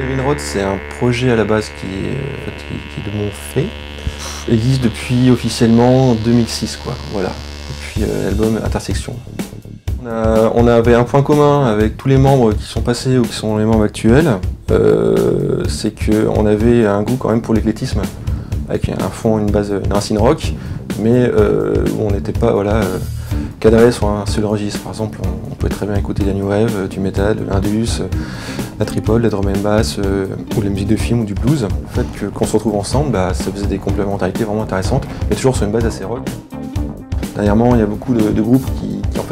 Vinrod, c'est un projet à la base qui est de mon fait. Il existe depuis officiellement 2006, quoi. Voilà. Depuis l'album Intersection. On avait un point commun avec tous les membres qui sont passés ou qui sont les membres actuels, c'est qu'on avait un goût quand même pour l'éclectisme, avec un fond, une base, une racine rock, mais où on n'était pas cadré sur un seul registre. Par exemple, on pouvait très bien écouter de la new wave, du metal, de l'indus, la tripole, la drum and bass, ou la musique de film ou du blues. Le fait que qu'on se retrouve ensemble, ça faisait des complémentarités vraiment intéressantes, mais toujours sur une base assez rock. Dernièrement, il y a beaucoup de groupes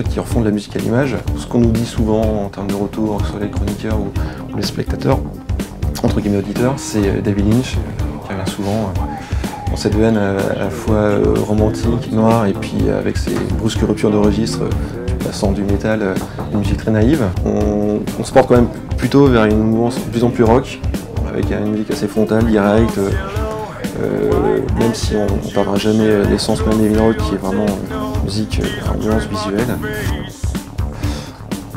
qui refont de la musique à l'image. Ce qu'on nous dit souvent en termes de retour, que ce soit les chroniqueurs ou les spectateurs, entre guillemets auditeurs, c'est David Lynch qui revient souvent dans cette veine à la fois romantique, noire, et puis avec ses brusques ruptures de registre, passant du métal à une musique très naïve. On se porte quand même plutôt vers une mouvance de plus en plus rock, avec une musique assez frontale, directe, même si on ne perdra jamais l'essence même des Vinrod, qui est vraiment musique, ambiance visuelle.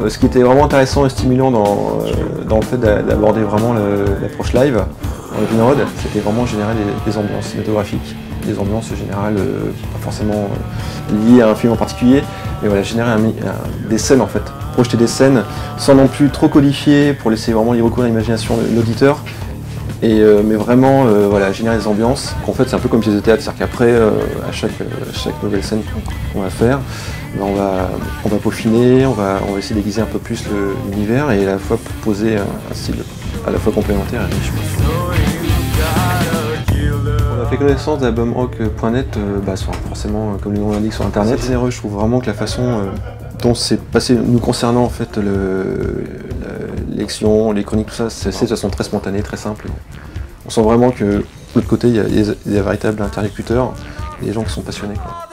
Ce qui était vraiment intéressant et stimulant dans le fait d'aborder vraiment l'approche live dans le Vinrod, c'était vraiment générer des ambiances cinématographiques, des ambiances générales, pas forcément liées à un film en particulier, mais voilà, générer des scènes en fait, projeter des scènes sans non plus trop codifier pour laisser vraiment libre cours à l'imagination de l'auditeur. Mais vraiment générer des ambiances. En fait, c'est un peu comme pièce de théâtre, c'est-à-dire qu'après, à chaque nouvelle scène qu'on va faire, on va peaufiner, on va essayer d'aiguiser un peu plus l'univers et à la fois proposer un style à la fois complémentaire et riche. On a fait connaissance d'albumrock.net, forcément, comme le nom l'indique, sur internet. C'est généreux, je trouve vraiment que la façon dont c'est passé nous concernant en fait l'élection, les chroniques, tout ça, c'est de façon très spontanée, très simple. On sent vraiment que de l'autre côté, il y a des véritables interlocuteurs, des gens qui sont passionnés, quoi.